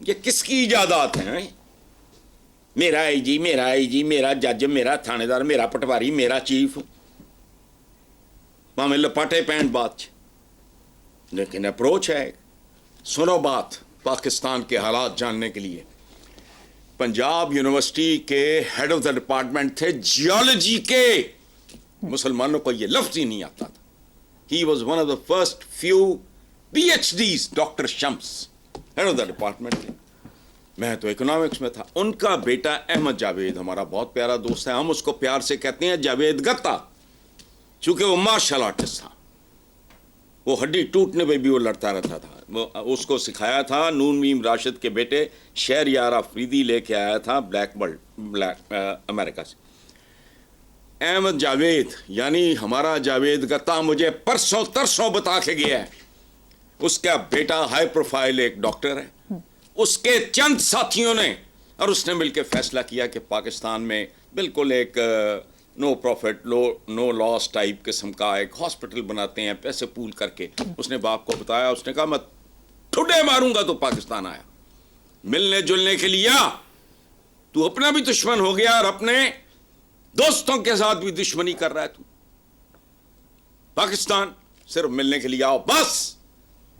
یہ کس کی ایجادات ہیں؟ میرا آئی جی، میرا آئی جی، میرا جج، میرا تھانے دار، میرا پٹواری، میرا چیف، میں لپاٹے پینٹ بات لیکن اپروچ ہے. سنو بات پاکستان کے حالات جاننے کے لیے. پنجاب یونیورسٹی کے ہیڈ آف دا ڈپارٹمنٹ تھے جیولوجی کے، مسلمانوں کو یہ لفظ ہی نہیں آتا تھا. He was one of the first few P H Ds. Doctor Shams head of the department تھے. میں تو اکنامکس میں تھا. ان کا بیٹا احمد جاوید ہمارا بہت پیارا دوست ہے، ہم اس کو پیار سے کہتے ہیں جاوید گتا، چونکہ وہ مارشل آرٹسٹ تھا. وہ ہڈی ٹوٹنے پہ بھی وہ لڑتا رہتا تھا. وہ اس کو سکھایا تھا نون میم راشد کے بیٹے شہریار آفریدی، لے کے آیا تھا بلیک امریکہ سے. احمد جاوید یعنی ہمارا جاوید گتا مجھے پرسوں ترسوں بتا کے گیا ہے اس کا بیٹا ہائی پروفائل ایک ڈاکٹر ہے. اس کے چند ساتھیوں نے اور اس نے مل کے فیصلہ کیا کہ پاکستان میں بالکل ایک نو پروفٹ نو لاس ٹائپ قسم کا ایک ہاسپٹل بناتے ہیں پیسے پول کر کے. اس نے باپ کو بتایا. اس نے کہا میں ٹھڈے ماروں گا تو پاکستان آیا. ملنے جلنے کے لیے تو اپنا بھی دشمن ہو گیا اور اپنے دوستوں کے ساتھ بھی دشمنی کر رہا ہے. تو پاکستان صرف ملنے کے لیے آؤ، بس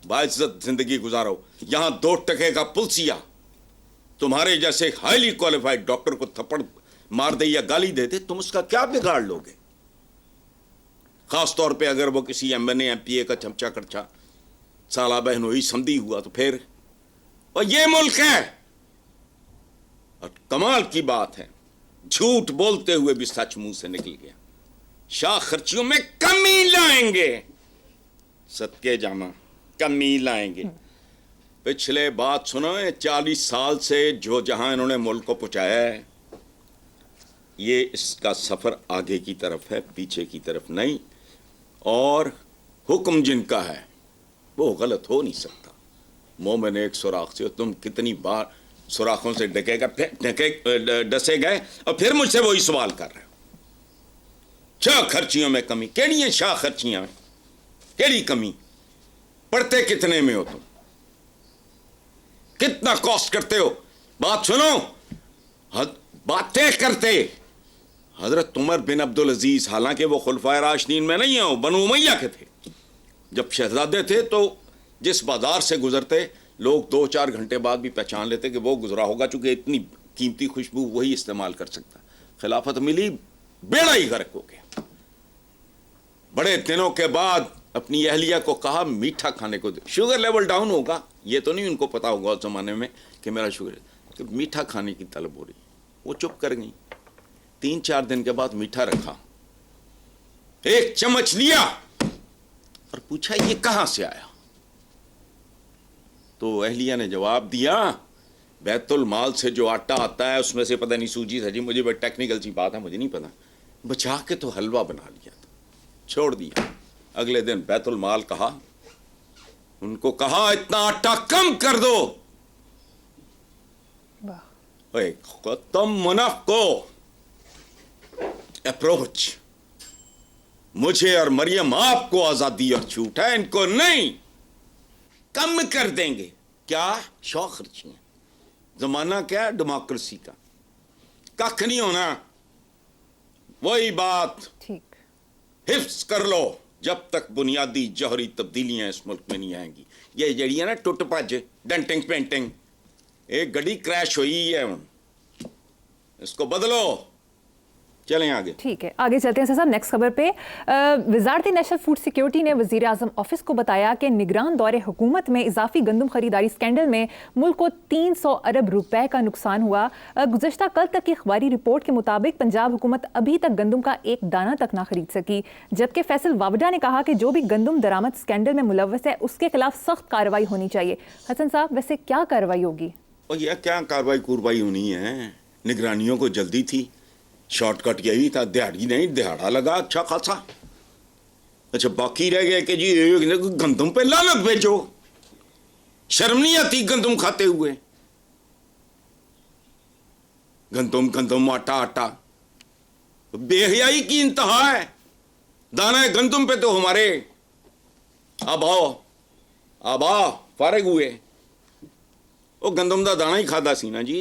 باعزت زندگی گزارو. یہاں 2 ٹکے کا پلسیا تمہارے جیسے ہائیلی کوالیفائڈ ڈاکٹر کو تھپڑ مار دے یا گالی دے دے، تم اس کا کیا بگاڑ لو گے؟ خاص طور پہ اگر وہ کسی M N A M P A کا چمچا کرچا سالہ بہن ہوئی سمدھی ہوا تو پھر. اور یہ ملک ہے. اور کمال کی بات ہے جھوٹ بولتے ہوئے بھی سچ منہ سے نکل گیا. شاہ خرچیوں میں کمی لائیں گے، صدقے جامع کمی لائیں گے. پچھلے بات سنو، 40 سال سے جو جہاں انہوں نے ملک کو پہنچایا ہے، یہ اس کا سفر آگے کی طرف ہے، پیچھے کی طرف نہیں. اور حکم جن کا ہے وہ غلط ہو نہیں سکتا. مومن ایک سوراخ سے، تم کتنی بار سوراخوں سے ڈسے گئے اور پھر مجھ سے وہی سوال کر رہے ہو. شاہ خرچیوں میں کمی کیڑی ہیں؟ شاہ خرچیاں میں کیڑی کمی؟ پڑھتے کتنے میں ہو تم؟ کتنا کاسٹ کرتے ہو؟ بات سنو، باتیں کرتے. حضرت عمر بن عبدالعزیز حالانکہ وہ خلفائے راشدین میں نہیں ہیں، بنو امیہ کے تھے. جب شہزادے تھے تو جس بازار سے گزرتے لوگ 2-4 گھنٹے بعد بھی پہچان لیتے کہ وہ گزرا ہوگا، چونکہ اتنی قیمتی خوشبو وہی استعمال کر سکتا. خلافت ملی، بیڑا ہی غرق ہو گیا. بڑے دنوں کے بعد اپنی اہلیہ کو کہا میٹھا کھانے کو دے، شوگر لیول ڈاؤن ہوگا. یہ تو نہیں ان کو پتا ہوگا اس زمانے میں کہ میرا شوگر کہ میٹھا کھانے کی طلب ہو رہی. وہ چپ کر گئی. 3-4 دن کے بعد میٹھا رکھا، ایک چمچ لیا اور پوچھا یہ کہاں سے آیا؟ تو اہلیہ نے جواب دیا بیت المال سے جو آٹا آتا ہے اس میں سے پتہ نہیں سوجی تھا جی، مجھے بڑی ٹیکنیکل سی بات ہے، مجھے نہیں پتا. بچا کے تو حلوہ بنا لیا تھا، چھوڑ دیا. اگلے دن بیت المال کہا، ان کو کہا اتنا آٹا کم کر دو. تم منافق کو اپروچ مجھے اور مریم آپ کو آزادی اور چھوٹ ہے، ان کو نہیں. کم کر دیں گے. کیا شوق خرچیاں؟ زمانہ کیا ہے ڈیموکریسی کا، کخ نہیں ہونا. وہی بات ٹھیک حفظ کر لو جب تک بنیادی جوہری تبدیلیاں اس ملک میں نہیں آئیں گی. یہ جڑی ہے نا ٹوٹ پج ڈنٹنگ پینٹنگ، ایک گڈی کریش ہوئی ہے، اس کو بدلو. چلیں آگے. ٹھیک ہے، آگے چلتے ہیں صاحب نیکسٹ خبر پہ. وزارت نیشنل فوڈ سیکیورٹی نے وزیر اعظم آفس کو بتایا کہ نگران دور حکومت میں اضافی گندم خریداری اسکینڈل میں ملک کو 300 ارب روپے کا نقصان ہوا. گزشتہ کل تک کی اخباری رپورٹ کے مطابق پنجاب حکومت ابھی تک گندم کا ایک دانہ تک نہ خرید سکی، جبکہ فیصل واوڈا نے کہا کہ جو بھی گندم درآمد اسکینڈل میں ملوث ہے اس کے خلاف سخت کارروائی ہونی چاہیے. حسن صاحب، ویسے کیا کارروائی ہوگی؟ یہ کیا کارروائی ہونی ہے؟ نگرانیوں کو جلدی تھی، شارٹ کٹ یہی تھا، دیہڑی نہیں دہاڑا لگا اچھا خاصا. اچھا باقی رہ گئے کہ جی گندم پہ لعنت بھیجو. شرم نہیں آتی گندم کھاتے ہوئے؟ گندم آٹا بے حیائی کی انتہا ہے. دانہ گندم پہ تو ہمارے آبا فارغ ہوئے. ਉਹ ਗੰਦਮ ਦਾ ਦਾਣਾ ਹੀ ਖਾਦਾ ਸੀ ਨਾ ਜੀ।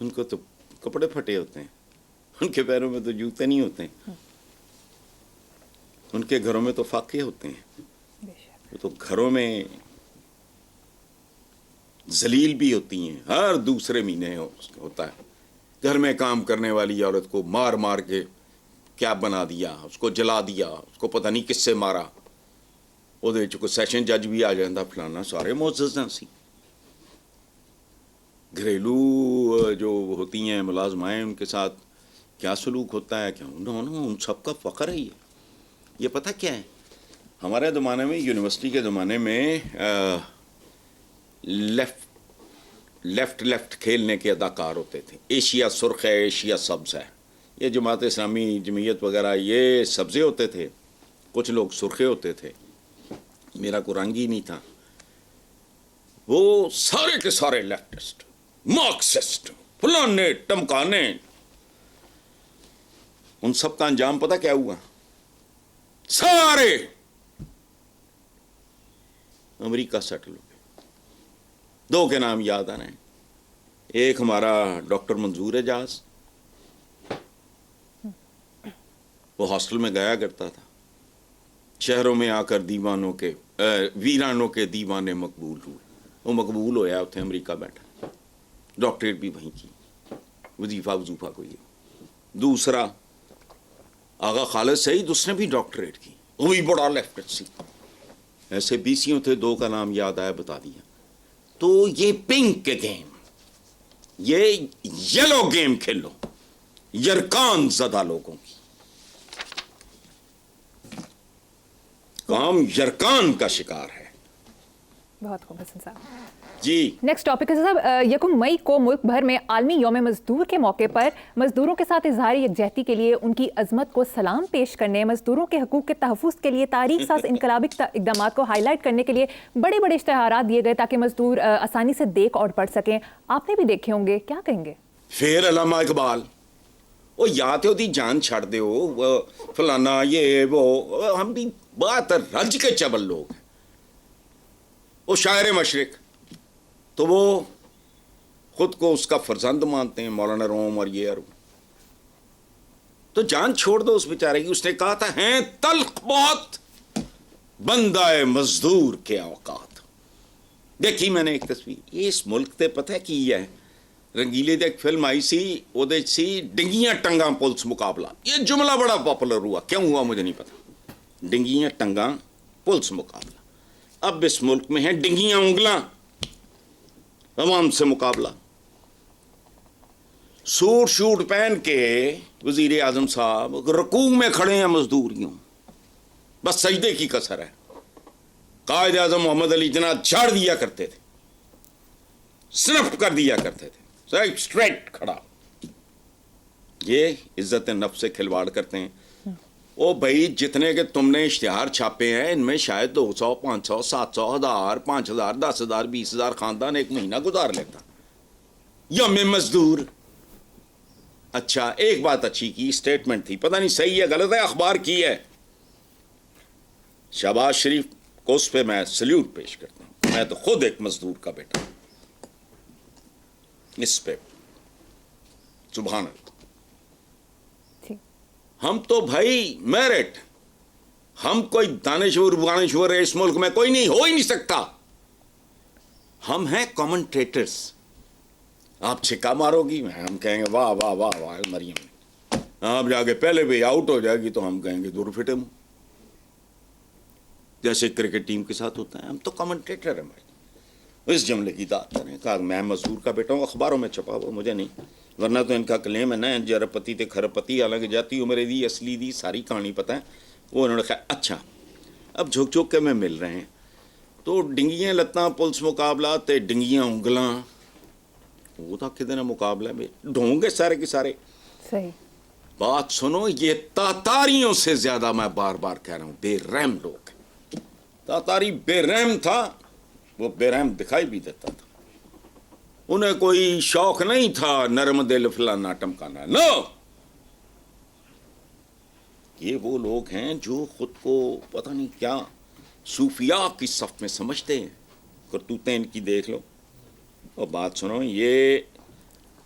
ان کو تو کپڑے پھٹے ہوتے ہیں, ان کے پیروں میں تو جوتے نہیں ہوتے ہیں, ان کے گھروں میں تو فاقے ہوتے ہیں, وہ تو گھروں میں ذلیل بھی ہوتی ہیں, ہر دوسرے مہینے ہوتا ہے. گھر میں کام کرنے والی عورت کو مار مار کے کیا بنا دیا, اس کو جلا دیا, اس کو پتہ نہیں کس سے مارا, وہ کوئی سیشن جج بھی آ جاتا فلانا, سارے معزز ہیں سی. گھریلو جو ہوتی ہیں ملازمائیں, ان کے ساتھ کیا سلوک ہوتا ہے, کیا ان سب کا فخر ہے. یہ پتہ کیا ہے, ہمارے زمانے میں, یونیورسٹی کے زمانے میں لیفٹ کھیلنے کے اداکار ہوتے تھے. ایشیا سرخ ہے, ایشیا سبز ہے. یہ جماعت اسلامی جمعیت وغیرہ یہ سبزے ہوتے تھے, کچھ لوگ سرخے ہوتے تھے. میرا کوئی رنگ ہی نہیں تھا. وہ سارے کے سارے لیفٹسٹ, مارکسسٹ, فلانے ٹمکانے. ان سب کا انجام پتہ کیا ہوا؟ سارے امریکہ سیٹل ہو گئے. دو کے نام یاد آ رہے ہیں. ایک ہمارا ڈاکٹر منظور اعجاز, وہ ہاسٹل میں گیا کرتا تھا, شہروں میں آ کر دیوانوں کے ویرانوں کے دیوانے مقبول ہوئے. وہ مقبول ہویا اتنے امریکہ بیٹھا, ڈاکٹریٹ بھی وہیں کی, وظیفہ کوئی. دوسرا آغا خالد سعید, اس نے بھی ڈاکٹریٹ کی, وہ بھی بڑا لیفٹ سی. ایسے 20 تھے, 2 کا نام یاد آیا بتا دیا. تو یہ پنک کے گیم, یہ یلو گیم کھیلو, یرکان زدہ لوگوں کی کام یرکان کا شکار ہے. بہت خوب حسن صاحب. جی نیکسٹ ٹاپک ہے صاحب. 1 مئی کو ملک بھر میں عالمی یوم مزدور کے موقع پر مزدوروں کے ساتھ اظہار یکجہتی کے لیے ان کی عظمت کو سلام پیش کرنے, مزدوروں کے حقوق کے تحفظ کے لیے تاریخ ساز انقلابی اقدامات کو ہائی لائٹ کرنے کے لیے بڑے بڑے اشتہارات دیے گئے تاکہ مزدور آسانی سے دیکھ اور پڑھ سکیں. آپ نے بھی دیکھے ہوں گے, کیا کہیں گے؟ پھر علامہ اقبال, وہ یا تو دی جان چھڑ دے ہو فلانا یہ وہ, ہم بھی بات رج کے چبل لوگ ہیں. وہ شاعر مشرق, تو وہ خود کو اس کا فرزند مانتے ہیں, مولانا روم اور یہ. تو جان چھوڑ دو اس بیچارے کی. اس نے کہا تھا ہیں تلخ بہت بندہ مزدور کے اوقات. دیکھی میں نے ایک تصویر, یہ اس ملک تے پتہ کی ہے, رنگیلے دے ایک فلم آئی سی, وہ دے سی ڈنگیاں ٹنگاں پولیس مقابلہ. یہ جملہ بڑا پاپولر ہوا, کیوں ہوا مجھے نہیں پتا. ڈنگیاں ٹنگاں پولیس مقابلہ. اب اس ملک میں ہیں ڈنگیاں انگلاں عوام سے مقابلہ. سوٹ شوٹ پہن کے وزیر اعظم صاحب رکوع میں کھڑے ہیں مزدوریوں, بس سجدے کی کسر ہے. قائد اعظم محمد علی جناح جھاڑ دیا کرتے تھے, صرف کر دیا کرتے تھے, اسٹریٹ کھڑا. یہ عزت نفس سے کھلواڑ کرتے ہیں. او بھائی جتنے کہ تم نے اشتہار چھاپے ہیں, ان میں شاید 200 500 700 1000 5000 10,000 20,000 خاندان ایک مہینہ گزار لیتا. یوم مزدور. اچھا ایک بات اچھی کی, اسٹیٹمنٹ تھی, پتہ نہیں صحیح ہے غلط ہے, اخبار کی ہے. شہباز شریف کو اس پہ میں سلیوٹ پیش کرتا ہوں. میں تو خود ایک مزدور کا بیٹا, اس پہ سبحان اللہ. ہم تو بھائی میرٹ, ہم کوئی دانشور اس ملک میں کوئی نہیں, ہو ہی نہیں سکتا. ہم ہیں کامنٹریٹرز. آپ چھکا مارو گی, ہم کہیں گے واہ واہ واہ واہ مریم. آپ جا کے پہلے بھی آؤٹ ہو جائے گی تو ہم کہیں گے دور فٹے منہ, جیسے کرکٹ ٹیم کے ساتھ ہوتا ہے. ہم تو کامنٹریٹر ہیں بھائی. اس جملے کی بات کریں, کہا میں مزدور کا بیٹا ہوں, اخباروں میں چھپا ہوا, مجھے نہیں, ورنہ تو ان کا کلیم ہے نا جرپتی تے کھرپتی, حالانکہ جاتی عمرے دی اصلی دی ساری کہانی پتہ ہے. وہ انہوں نے کہا اچھا اب جھک جھک کے میں مل رہے ہیں, تو ڈنگیاں لتاں پولیس مقابلہ تے ڈنگیاں انگلاں, وہ تھا کتنا مقابلہ میں ڈھونگے سارے کے سارے. صحیح بات سنو, یہ تاتاریوں سے زیادہ میں بار بار کہہ رہا ہوں بے رحم لوگ. تاتاری بے رحم تھا, وہ بے رحم دکھائی بھی دیتا تھا. انہیں کوئی شوق نہیں تھا نرم دل فلانا ٹمکانا, نو. یہ وہ لوگ ہیں جو خود کو پتہ نہیں کیا صوفیاء کی صف میں سمجھتے ہیں. کرتوتیں ان کی دیکھ لو. اور بات سنو, یہ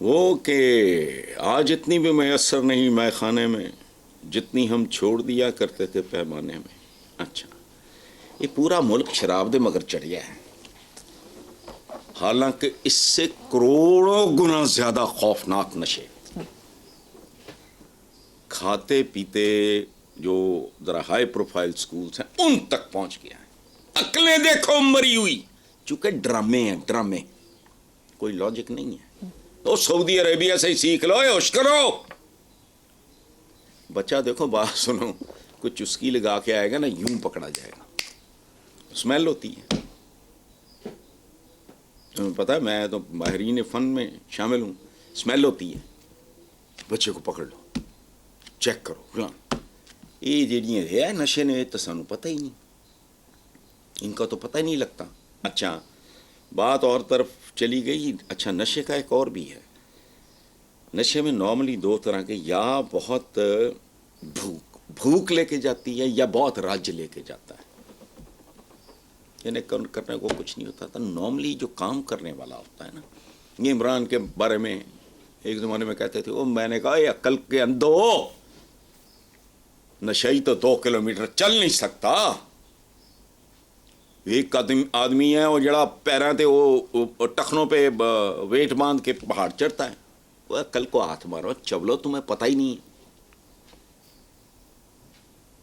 وہ کہ آج اتنی بھی میسر نہیں مے خانے میں جتنی ہم چھوڑ دیا کرتے تھے پیمانے میں. اچھا یہ پورا ملک شراب دے مگر چڑھیا ہے، حالانکہ اس سے کروڑوں گنا زیادہ خوفناک نشے کھاتے پیتے جو ذرا ہائی پروفائل سکولز ہیں ان تک پہنچ گیا ہے. عقلیں دیکھو مری ہوئی، چونکہ ڈرامے ہیں، ڈرامے، کوئی لاجک نہیں ہے. تو سعودی عربیہ سے ہی سیکھ لو، ہوش کرو. بچہ دیکھو بات سنو، کوئی چسکی لگا کے آئے گا نا یوں پکڑا جائے گا، اسمیل ہوتی ہے. تمہیں پتہ ہے میں تو ماہرین فن میں شامل ہوں، اسمیل ہوتی ہے. بچے کو پکڑ لو، چیک کرو. یہ جڑیاں ہے نشے نے تو سانو پتہ ہی نہیں، ان کا تو پتہ ہی نہیں لگتا. اچھا بات اور طرف چلی گئی. اچھا نشے کا ایک اور بھی ہے. نشے میں نارملی دو طرح کے، یا بہت بھوک لے کے جاتی ہے یا بہت رج لے کے جاتا ہے. انہیں کرنے کو کچھ نہیں ہوتا تھا. نارملی جو کام کرنے والا ہوتا ہے نا، یہ عمران کے بارے میں ایک زمانے میں کہتے تھے، وہ میں نے کہا یہ عقل کے اندھو، نشئی تو 2 کلومیٹر چل نہیں سکتا. ایک آدمی ہے وہ جڑا پیروں تے وہ ٹخنوں پہ ویٹ باندھ کے پہاڑ چڑھتا ہے. وہ کل کو ہاتھ مارو چبلو، تمہیں پتہ ہی نہیں.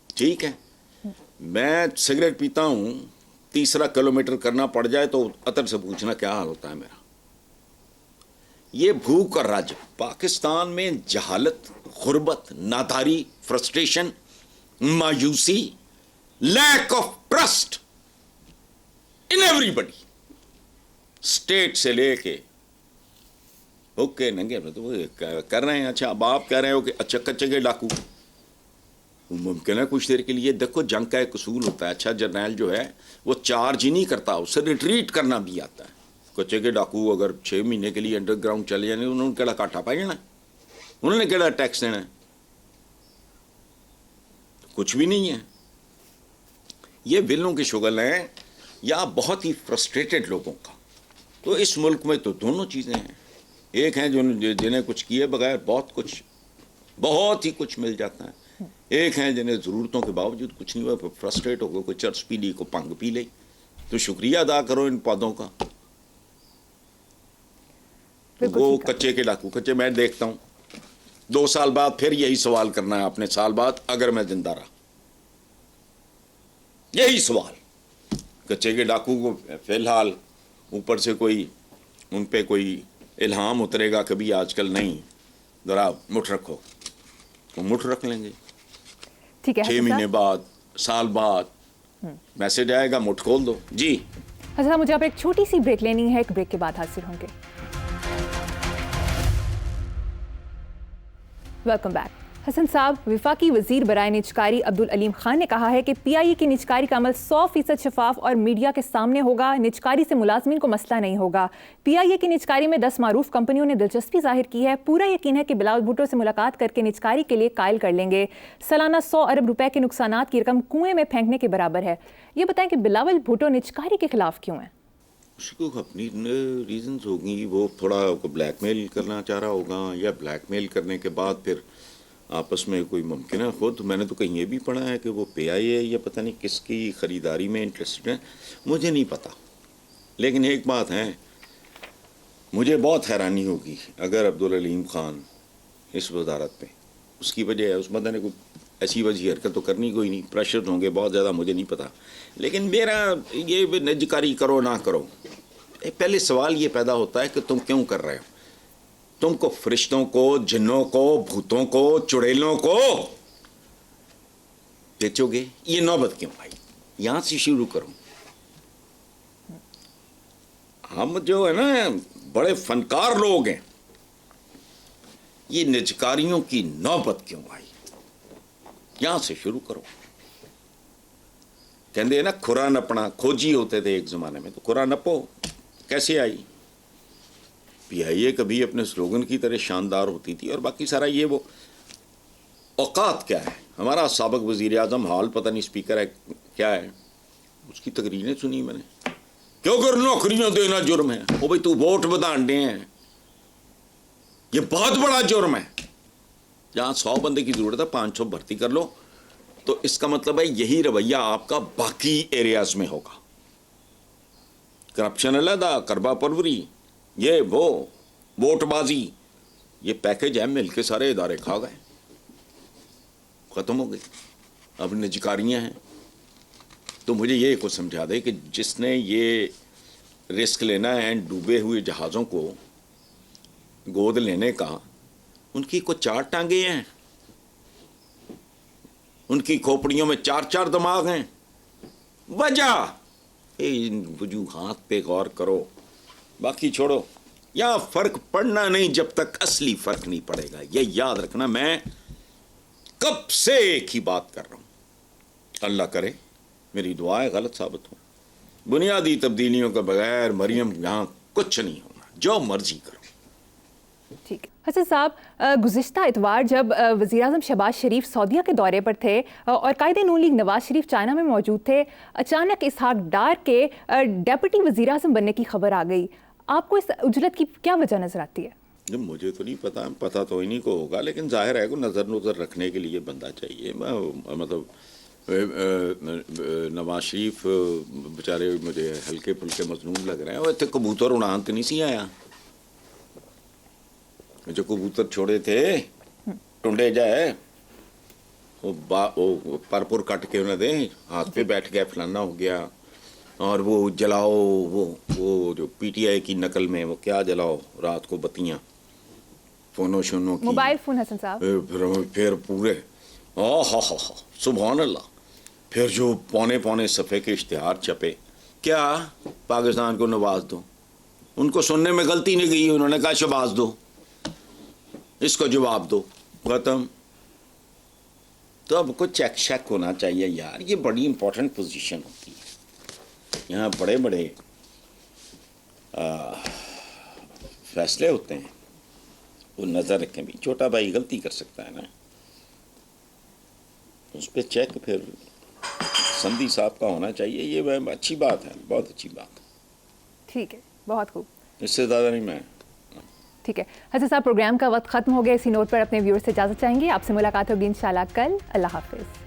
ٹھیک ہے میں سگریٹ پیتا ہوں، 30 کلومیٹر کرنا پڑ جائے تو عطر سے پوچھنا کیا حال ہوتا ہے میرا. یہ بھوک اور رج پاکستان میں جہالت، غربت، ناداری، فرسٹریشن، مایوسی، lack of trust in everybody, state سے لے کے اوکے ننگے کر رہے ہیں. اچھا اب آپ کہہ رہے ہو کہ اچھا کچے کے ڈاکو ممکن ہے کچھ دیر کے لیے. دیکھو جنگ کا ایک اصول ہوتا ہے. اچھا جرنیل جو ہے وہ چارج ہی نہیں کرتا، اسے ریٹریٹ کرنا بھی آتا ہے. کچے کے ڈاکو اگر 6 مہینے کے لیے انڈر گراؤنڈ چلے جانے، انہوں نے کہڑا کاٹا پا جانا، انہوں نے کہڑا ٹیکس دینا ہے، کچھ بھی نہیں ہے. یہ ولوں کی شغل ہیں یا بہت ہی فرسٹریٹڈ لوگوں کا. تو اس ملک میں تو دونوں چیزیں ہیں. ایک ہیں جنہیں کچھ کیے بغیر بہت ہی کچھ مل جاتا ہے. ایک ہیں جنہیں ضرورتوں کے باوجود کچھ نہیں ہوا، فرسٹریٹ ہو گئے، کوئی چرس پی لی، کوئی پنگ پی لی. تو شکریہ ادا کرو ان پودوں کا. وہ کچے کے ڈاکو کچے. میں دیکھتا ہوں 2 سال بعد پھر یہی سوال کرنا ہے اپنے، سال بعد اگر میں زندہ رہا یہی سوال. کچے کے ڈاکو کو فی الحال اوپر سے کوئی ان پہ کوئی الہام اترے گا کبھی آج کل نہیں، ذرا مٹھ رکھو، وہ مٹھ رکھ لیں گے. ٹھیک ہے 6 مہینے بعد، سال بعد میسج آئے گا، مٹھ کھول دو. جی حضرت مجھے اب ایک چھوٹی سی بریک لینی ہے، ایک بریک کے بعد حاضر ہوں گے. Welcome back. حسن صاحب، وفاقی وزیر برائے نجکاری عبدالعلیم خان نے کہا ہے کہ پی آئی اے کی نجکاری کا عمل 100% شفاف اور میڈیا کے سامنے ہوگا. نجکاری سے ملازمین کو مسئلہ نہیں ہوگا. پی آئی اے کی نجکاری میں 10 معروف کمپنیوں نے دلچسپی ظاہر کی ہے. پورا یقین ہے کہ بلاول بھٹو سے ملاقات کر کے نجکاری کے لیے قائل کر لیں گے. سالانہ 100 ارب روپے کے نقصانات کی رقم کنویں میں پھینکنے کے برابر ہے. یہ بتائیں کہ بلاول بھٹو نجکاری کے خلاف کیوں ہیں؟ اس کو اپنی ریزنز ہوگی. وہ تھوڑا بلیک میل کرنا چاہ رہا ہوگا، یا بلیک میل کرنے کے بعد پھر آپس میں کوئی ممکن ہے. خود میں نے تو کہیں یہ بھی پڑھا ہے کہ وہ پی آئی اے یا پتہ نہیں کس کی خریداری میں انٹرسٹڈ ہیں، مجھے نہیں پتہ. لیکن ایک بات ہے، مجھے بہت حیرانی ہوگی اگر عبدالعلیم خان اس وزارت پہ، اس کی وجہ ہے اس بندے نے کوئی ایسی وجہ حرکت تو کرنی کوئی نہیں. پریشر ہوں گے بہت زیادہ، مجھے نہیں پتہ. لیکن میرا یہ نجکاری کرو نہ کرو، پہلے سوال یہ پیدا ہوتا ہے کہ تم کیوں کر رہے ہو. تم کو فرشتوں کو، جنوں کو، بھوتوں کو، چڑیلوں کو بیچو گے؟ یہ نوبت کیوں آئی؟ یہاں سے شروع کروں. ہم جو ہے نا بڑے فنکار لوگ ہیں، یہ نجکاریوں کی نوبت کیوں آئی؟ یہاں سے شروع کرو. کہندے نا کھرا نپنا، کھوجی ہوتے تھے ایک زمانے میں، تو کھرا نپو. کیسے آئی؟ پی آئی اے کبھی اپنے سلوگن کی طرح شاندار ہوتی تھی، اور باقی سارا یہ وہ اوقات کیا ہے. ہمارا سابق وزیر اعظم حال پتہ نہیں اسپیکر ہے کیا ہے، اس کی تقریریں سنی میں نے کہ اگر نوکریاں دینا جرم ہے. وہ بھائی تو ووٹ بدھان دے ہیں، یہ بہت بڑا جرم ہے. جہاں 100 بندے کی ضرورت ہے 500 بھرتی کر لو. تو اس کا مطلب ہے یہی رویہ آپ کا باقی ایریاز میں ہوگا. کرپشن علیحدہ, کربا پروری, یہ وہ ووٹ بازی, یہ پیکج ہے, مل کے سارے ادارے کھا گئے, ختم ہو گئی. اب نجکاریاں ہیں. تو مجھے یہ کو سمجھا دے کہ جس نے یہ رسک لینا ہے ڈوبے ہوئے جہازوں کو گود لینے کا, ان کی کو 4 ٹانگیں ہیں, ان کی کھوپڑیوں میں 4 دماغ ہیں. وجہ ان وجوہات پہ غور کرو, باقی چھوڑو. یہاں فرق پڑنا نہیں جب تک اصلی فرق نہیں پڑے گا. یہ یاد رکھنا. میں کب سے ایک ہی بات کر رہا ہوں, اللہ کرے میری دعا ہے غلط ثابت ہو. بنیادی تبدیلیوں کے بغیر مریم یہاں کچھ نہیں ہونا, جو مرضی کرو. ٹھیک ہے حسن صاحب, گزشتہ اتوار جب وزیر اعظم شہباز شریف سعودیہ کے دورے پر تھے اور قائد نون لیگ نواز شریف چائنا میں موجود تھے, اچانک اسحاق ڈار کے ڈیپٹی وزیر اعظم بننے کی خبر آ گئی. آپ کو اس عجلت کی کیا وجہ نظر آتی ہے؟ مجھے تو نہیں پتا, پتا تو انہیں کو ہوگا, لیکن ظاہر ہے کہ نظر رکھنے کے لیے بندہ چاہیے. مطلب نواز شریف بیچارے مجھے ہلکے پھلکے مظنون لگ رہے ہیں. وہ اتنے کبوتر اڑان تو نہیں سی آیا, جو کبوتر چھوڑے تھے ٹنڈے جائے وہ پرپور کٹ کے انہیں دیں, ہاتھ پہ بیٹھ گیا, فلانا ہو گیا. اور وہ جلاؤ, وہ جو پی ٹی آئی کی نقل میں وہ کیا جلاؤ رات کو بتیاں, فونوں شونوں کی, موبائل فون حسن صاحب, پھر پورے سبحان اللہ. پھر جو پونے صفحے کے اشتہار چھپے, کیا پاکستان کو نواز دو. ان کو سننے میں غلطی نہیں گئی, انہوں نے کہا شہباز دو, اس کو جواب دو, ختم. تو اب کو چیک شیک ہونا چاہیے یار. یہ بڑی امپورٹنٹ پوزیشن ہوتی ہے. یہاں بڑے بڑے فیصلے ہوتے ہیں, وہ نظر رکھیں. بھی چھوٹا بھائی غلطی کر سکتا ہے نا, اس پہ چیک پھر سندھی صاحب کا ہونا چاہیے. یہ اچھی بات ہے, بہت اچھی بات. ٹھیک ہے, بہت خوب. اس سے زیادہ نہیں میں. ٹھیک ہے حسن صاحب, پروگرام کا وقت ختم ہو گیا. اسی نوٹ پر اپنے ویورز سے اجازت چاہیں گے. آپ سے ملاقات ہوگی انشاءاللہ کل. اللہ حافظ.